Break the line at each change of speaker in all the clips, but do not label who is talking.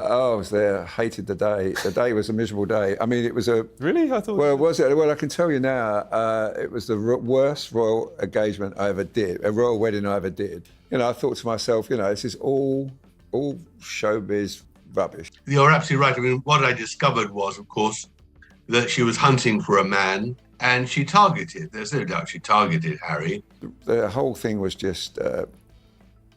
Oh, I was there, hated the day. The day was a miserable day. I mean, it was a...
Really? I thought...
Well, was it? Well, I can tell you now, it was the worst royal engagement I ever did, a royal wedding I ever did. You know, I thought to myself, you know, this is all showbiz rubbish.
You're absolutely right. I mean, what I discovered was, of course, that she was hunting for a man, and there's no doubt she targeted Harry.
The whole thing was just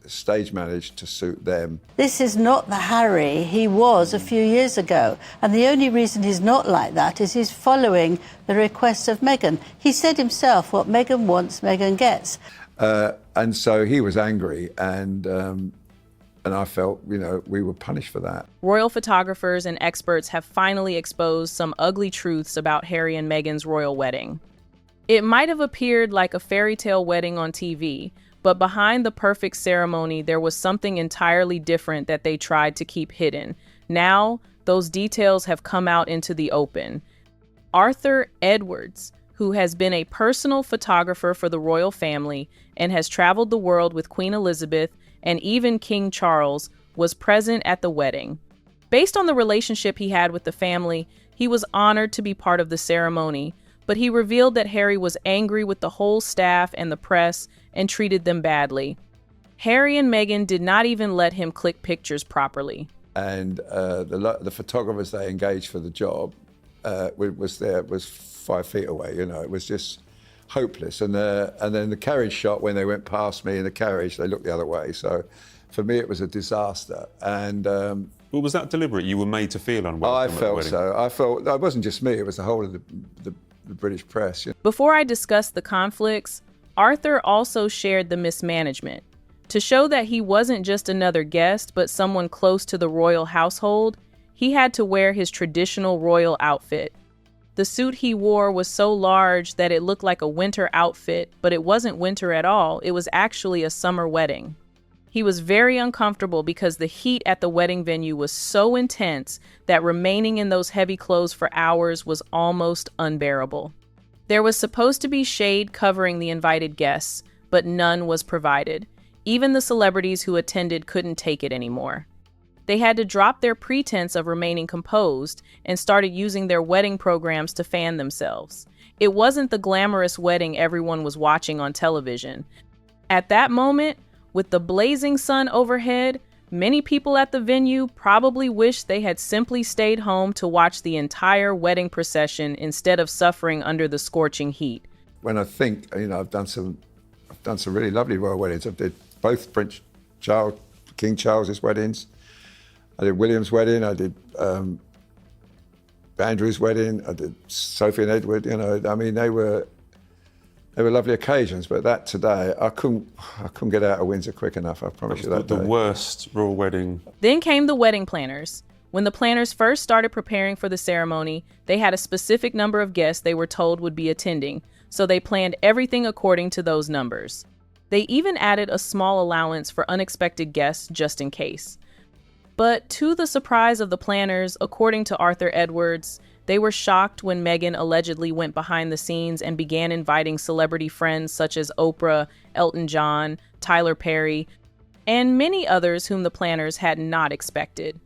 stage managed to suit them.
This is not the Harry he was a few years ago. And the only reason he's not like that is he's following the requests of Meghan. He said himself, what Meghan wants, Meghan gets.
And so he was angry, and I felt, you know, we were punished for that.
Royal photographers and experts have finally exposed some ugly truths about Harry and Meghan's royal wedding. It might have appeared like a fairy tale wedding on TV, but behind the perfect ceremony, there was something entirely different that they tried to keep hidden. Now, those details have come out into the open. Arthur Edwards, who has been a personal photographer for the royal family and has traveled the world with Queen Elizabeth and even King Charles, was present at the wedding. Based on the relationship he had with the family, he was honored to be part of the ceremony, but he revealed that Harry was angry with the whole staff and the press and treated them badly. Harry and Meghan did not even let him click pictures properly.
And the photographers they engaged for the job was 5 feet away. You know, it was just hopeless. And then the carriage shot, when they went past me in the carriage, they looked the other way. So for me, it was a disaster. And
Well, was that deliberate? You were made to feel unwelcome
I
at the
felt
wedding?
so. I felt it wasn't just me; it was the whole of the British press. You know?
Before I discuss the conflicts, Arthur also shared the mismanagement. To show that he wasn't just another guest, but someone close to the royal household, he had to wear his traditional royal outfit. The suit he wore was so large that it looked like a winter outfit, but it wasn't winter at all. It was actually a summer wedding. He was very uncomfortable because the heat at the wedding venue was so intense that remaining in those heavy clothes for hours was almost unbearable. There was supposed to be shade covering the invited guests, but none was provided. Even the celebrities who attended couldn't take it anymore. They had to drop their pretense of remaining composed and started using their wedding programs to fan themselves. It wasn't the glamorous wedding everyone was watching on television. At that moment, with the blazing sun overhead, many people at the venue probably wished they had simply stayed home to watch the entire wedding procession instead of suffering under the scorching heat.
When I think, you know, I've done some really lovely royal weddings. I did both King Charles's weddings. I did William's wedding. I did Andrew's wedding. I did Sophie and Edward. You know, I mean, they were lovely occasions. But that today, I couldn't get out of Windsor quick enough. I promise you that.
The worst royal wedding.
Then came the wedding planners. When the planners first started preparing for the ceremony, they had a specific number of guests they were told would be attending, so they planned everything according to those numbers. They even added a small allowance for unexpected guests just in case. But to the surprise of the planners, according to Arthur Edwards, they were shocked when Meghan allegedly went behind the scenes and began inviting celebrity friends such as Oprah, Elton John, Tyler Perry, and many others whom the planners had not expected.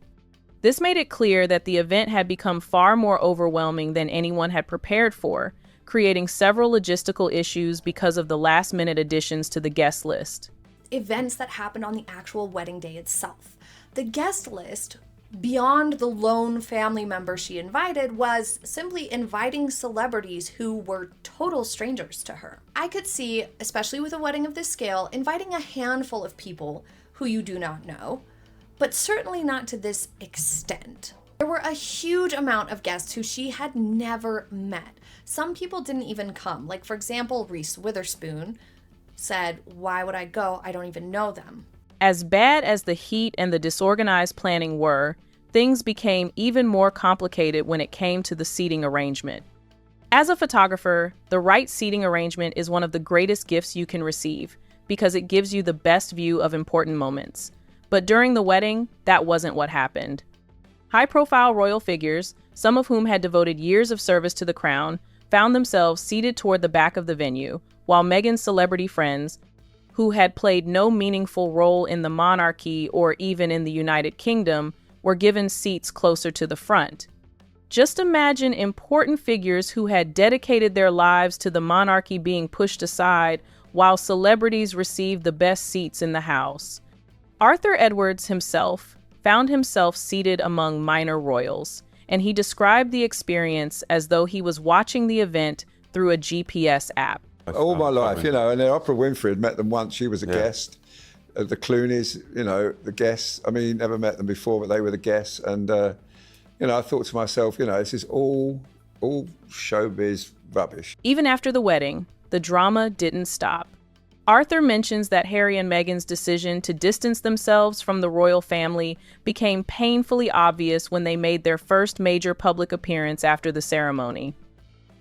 This made it clear that the event had become far more overwhelming than anyone had prepared for, creating several logistical issues because of the last-minute additions to the guest list.
Events that happened on the actual wedding day itself. The guest list, beyond the lone family member she invited, was simply inviting celebrities who were total strangers to her. I could see, especially with a wedding of this scale, inviting a handful of people who you do not know, but certainly not to this extent. There were a huge amount of guests who she had never met. Some people didn't even come. Like, for example, Reese Witherspoon said, "Why would I go? I don't even know them."
As bad as the heat and the disorganized planning were, things became even more complicated when it came to the seating arrangement. As a photographer, the right seating arrangement is one of the greatest gifts you can receive because it gives you the best view of important moments. But during the wedding, that wasn't what happened. High-profile royal figures, some of whom had devoted years of service to the crown, found themselves seated toward the back of the venue, while Meghan's celebrity friends, who had played no meaningful role in the monarchy or even in the United Kingdom, were given seats closer to the front. Just imagine important figures who had dedicated their lives to the monarchy being pushed aside while celebrities received the best seats in the house. Arthur Edwards himself found himself seated among minor royals, and he described the experience as though he was watching the event through a GPS app.
All my life, and then Oprah Winfrey had met them once. She was a guest. The Clooneys, the guests. I mean, never met them before, but they were the guests. And, I thought to myself, this is all showbiz rubbish.
Even after the wedding, the drama didn't stop. Arthur mentions that Harry and Meghan's decision to distance themselves from the royal family became painfully obvious when they made their first major public appearance after the ceremony.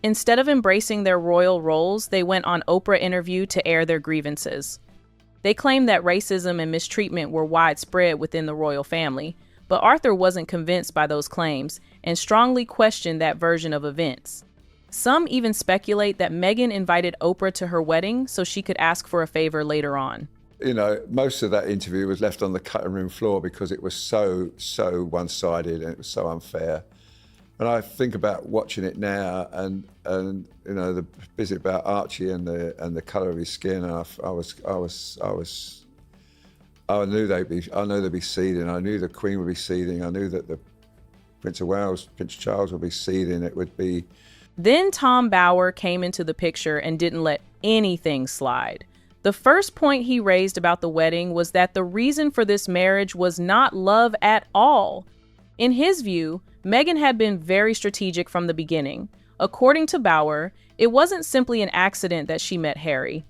Instead of embracing their royal roles, they went on Oprah interview to air their grievances. They claimed that racism and mistreatment were widespread within the royal family, but Arthur wasn't convinced by those claims and strongly questioned that version of events. Some even speculate that Meghan invited Oprah to her wedding so she could ask for a favor later on.
Most of that interview was left on the cutting room floor because it was so one-sided and it was so unfair. And I think about watching it now, and the bit about Archie and the colour of his skin. And I knew they'd be seething. I knew the Queen would be seething. I knew that the Prince of Wales, Prince Charles, would be seething. It would be.
Then Tom Bower came into the picture and didn't let anything slide. The first point he raised about the wedding was that the reason for this marriage was not love at all. In his view, Meghan had been very strategic from the beginning. According to Bower, it wasn't simply an accident that she met Harry.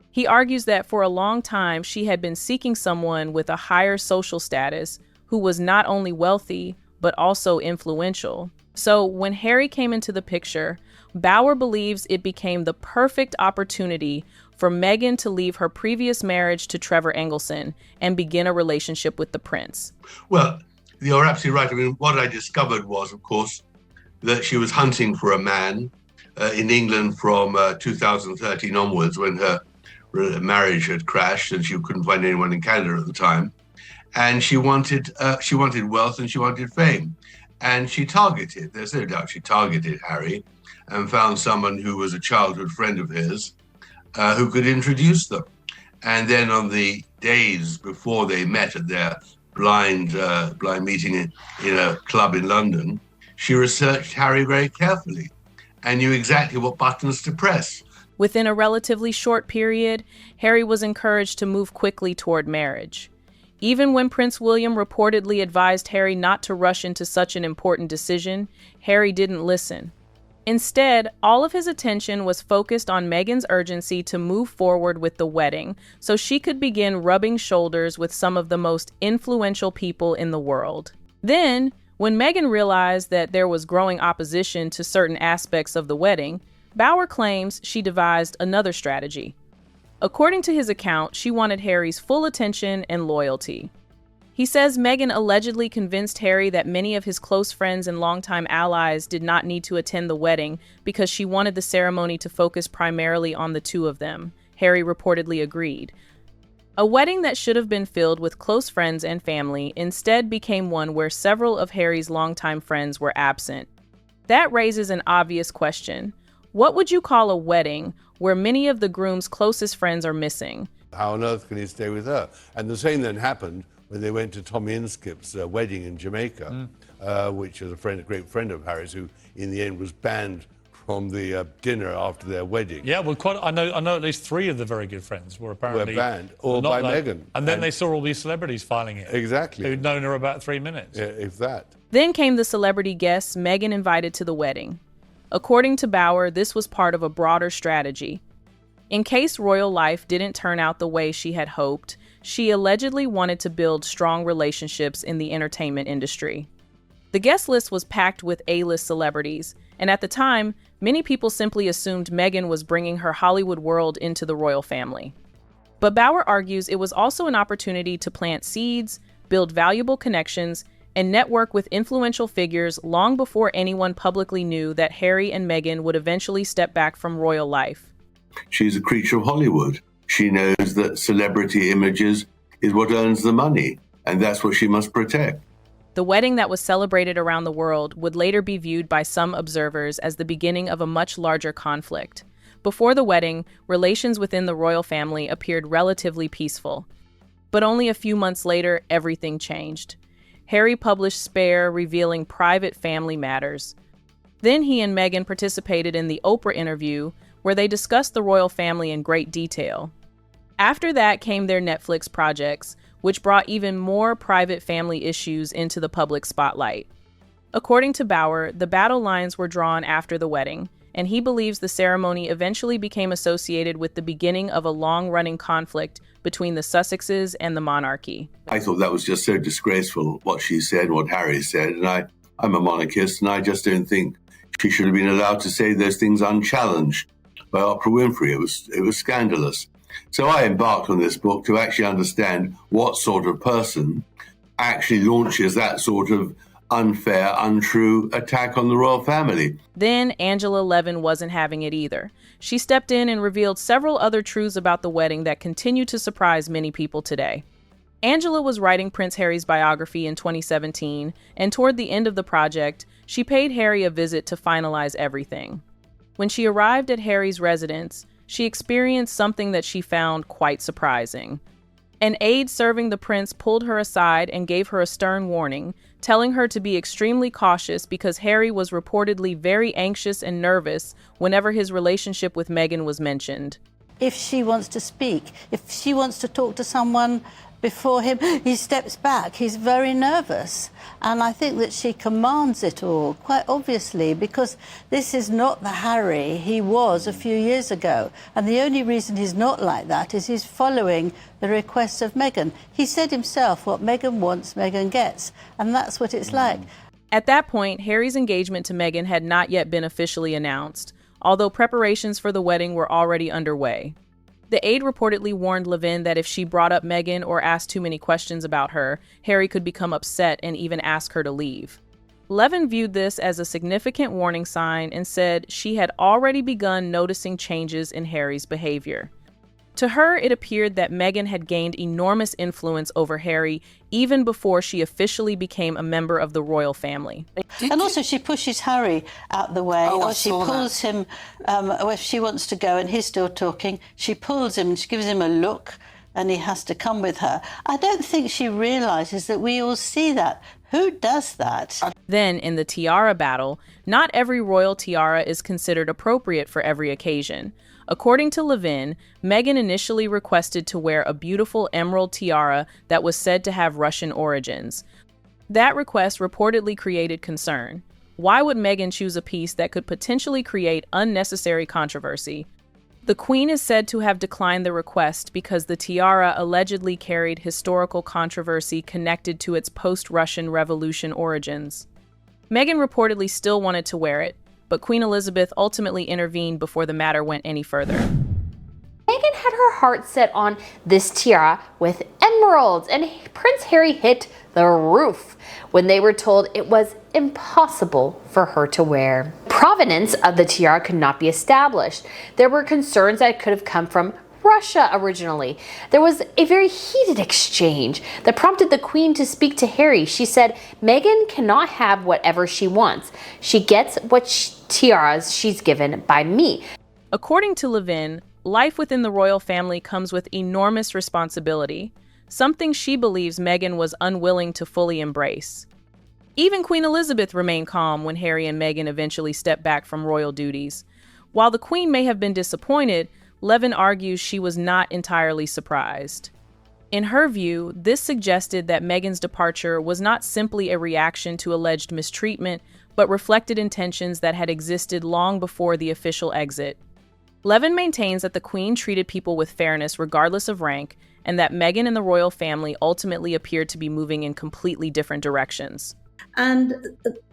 He argues that for a long time she had been seeking someone with a higher social status who was not only wealthy, but also influential. So when Harry came into the picture, Bower believes it became the perfect opportunity for Meghan to leave her previous marriage to Trevor Engelson and begin a relationship with the prince.
Well, you're absolutely right. I mean, what I discovered was, of course, that she was hunting for a man in England from 2013 onwards, when her marriage had crashed and she couldn't find anyone in Canada at the time. And she wanted wealth and she wanted fame. And there's no doubt she targeted Harry and found someone who was a childhood friend of his who could introduce them. And then on the days before they met at their blind meeting in a club in London, she researched Harry very carefully and knew exactly what buttons to press.
Within a relatively short period, Harry was encouraged to move quickly toward marriage. Even when Prince William reportedly advised Harry not to rush into such an important decision, Harry didn't listen. Instead, all of his attention was focused on Meghan's urgency to move forward with the wedding so she could begin rubbing shoulders with some of the most influential people in the world. Then, when Meghan realized that there was growing opposition to certain aspects of the wedding, Bower claims she devised another strategy. According to his account, she wanted Harry's full attention and loyalty. He says Meghan allegedly convinced Harry that many of his close friends and longtime allies did not need to attend the wedding because she wanted the ceremony to focus primarily on the two of them. Harry reportedly agreed. A wedding that should have been filled with close friends and family instead became one where several of Harry's longtime friends were absent. That raises an obvious question. What would you call a wedding where many of the groom's closest friends are missing?
How on earth can he stay with her? And the same then happened when they went to Tommy Inskip's wedding in Jamaica, which is a great friend of Harry's, who in the end was banned from the dinner after their wedding.
Yeah, well, I know at least 3 of the very good friends were apparently
banned, all by Meghan.
And then they saw all these celebrities filing in.
Exactly.
Who'd known her about 3 minutes.
Yeah, if that.
Then came the celebrity guests Meghan invited to the wedding. According to Bower, this was part of a broader strategy. In case royal life didn't turn out the way she had hoped, she allegedly wanted to build strong relationships in the entertainment industry. The guest list was packed with A-list celebrities, and at the time, many people simply assumed Meghan was bringing her Hollywood world into the royal family. But Bower argues it was also an opportunity to plant seeds, build valuable connections, and network with influential figures long before anyone publicly knew that Harry and Meghan would eventually step back from royal life.
She's a creature of Hollywood. She knows that celebrity images is what earns the money, and that's what she must protect.
The wedding that was celebrated around the world would later be viewed by some observers as the beginning of a much larger conflict. Before the wedding, relations within the royal family appeared relatively peaceful. But only a few months later, everything changed. Harry published Spare, revealing private family matters. Then he and Meghan participated in the Oprah interview, where they discussed the royal family in great detail. After that came their Netflix projects, which brought even more private family issues into the public spotlight. According to Bauer, the battle lines were drawn after the wedding, and he believes the ceremony eventually became associated with the beginning of a long-running conflict between the Sussexes and the monarchy.
I thought that was just so disgraceful, what she said, what Harry said, and I'm a monarchist, and I just don't think she should have been allowed to say those things unchallenged by Oprah Winfrey. It was scandalous. So I embarked on this book to actually understand what sort of person actually launches that sort of unfair, untrue attack on the royal family.
Then Angela Levin wasn't having it either. She stepped in and revealed several other truths about the wedding that continue to surprise many people today. Angela was writing Prince Harry's biography in 2017, and toward the end of the project, she paid Harry a visit to finalize everything. When she arrived at Harry's residence, she experienced something that she found quite surprising. An aide serving the prince pulled her aside and gave her a stern warning, telling her to be extremely cautious because Harry was reportedly very anxious and nervous whenever his relationship with Meghan was mentioned.
If she wants to speak, if she wants to talk to someone before him, he steps back. He's very nervous. And I think that she commands it all, quite obviously, because this is not the Harry he was a few years ago. And the only reason he's not like that is he's following the requests of Meghan. He said himself, what Meghan wants, Meghan gets. And that's what it's like.
At that point, Harry's engagement to Meghan had not yet been officially announced, although preparations for the wedding were already underway. The aide reportedly warned Levin that if she brought up Meghan or asked too many questions about her, Harry could become upset and even ask her to leave. Levin viewed this as a significant warning sign and said she had already begun noticing changes in Harry's behavior. To her, it appeared that Meghan had gained enormous influence over Harry even before she officially became a member of the royal family.
And also she pushes Harry out the way, or she pulls him, if she wants to go and he's still talking, she pulls him and she gives him a look and he has to come with her. I don't think she realises that we all see that. Who does that?
Then, in the tiara battle, not every royal tiara is considered appropriate for every occasion. According to Levin, Meghan initially requested to wear a beautiful emerald tiara that was said to have Russian origins. That request reportedly created concern. Why would Meghan choose a piece that could potentially create unnecessary controversy? The Queen is said to have declined the request because the tiara allegedly carried historical controversy connected to its post-Russian Revolution origins. Meghan reportedly still wanted to wear it, but Queen Elizabeth ultimately intervened before the matter went any further.
Meghan had her heart set on this tiara with emeralds, and Prince Harry hit the roof when they were told it was impossible for her to wear. Provenance of the tiara could not be established. There were concerns that it could have come from Russia originally. There was a very heated exchange that prompted the Queen to speak to Harry. She said, Meghan cannot have whatever she wants. She gets what tiaras she's given by me.
According to Levin, life within the royal family comes with enormous responsibility, something she believes Meghan was unwilling to fully embrace. Even Queen Elizabeth remained calm when Harry and Meghan eventually stepped back from royal duties. While the Queen may have been disappointed, Levin argues she was not entirely surprised. In her view, this suggested that Meghan's departure was not simply a reaction to alleged mistreatment, but reflected intentions that had existed long before the official exit. Levin maintains that the Queen treated people with fairness regardless of rank, and that Meghan and the royal family ultimately appeared to be moving in completely different directions.
And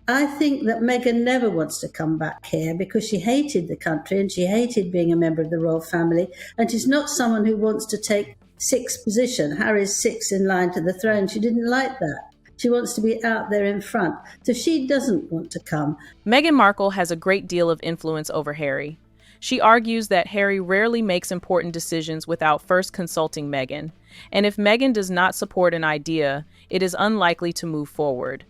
I think that Meghan never wants to come back here because she hated the country and she hated being a member of the royal family. And she's not someone who wants to take sixth position. Harry's sixth in line to the throne. She didn't like that. She wants to be out there in front. So she doesn't want to come.
Meghan Markle has a great deal of influence over Harry. She argues that Harry rarely makes important decisions without first consulting Meghan. And if Meghan does not support an idea, it is unlikely to move forward.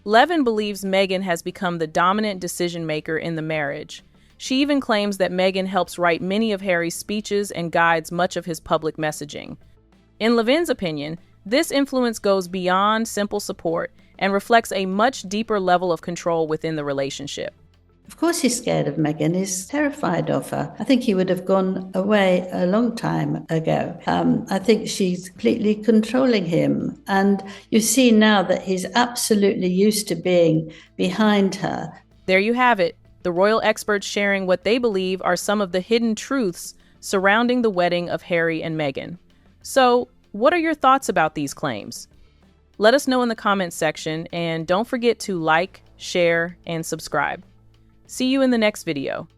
Levin believes Meghan has become the dominant decision maker in the marriage. She even claims that Meghan helps write many of Harry's speeches and guides much of his public messaging. In Levin's opinion, this influence goes beyond simple support and reflects a much deeper level of control within the relationship.
Of course he's scared of Meghan, he's terrified of her. I think he would have gone away a long time ago. I think she's completely controlling him. And you see now that he's absolutely used to being behind her.
There you have it, the royal experts sharing what they believe are some of the hidden truths surrounding the wedding of Harry and Meghan. So, what are your thoughts about these claims? Let us know in the comments section, and don't forget to like, share, and subscribe. See you in the next video.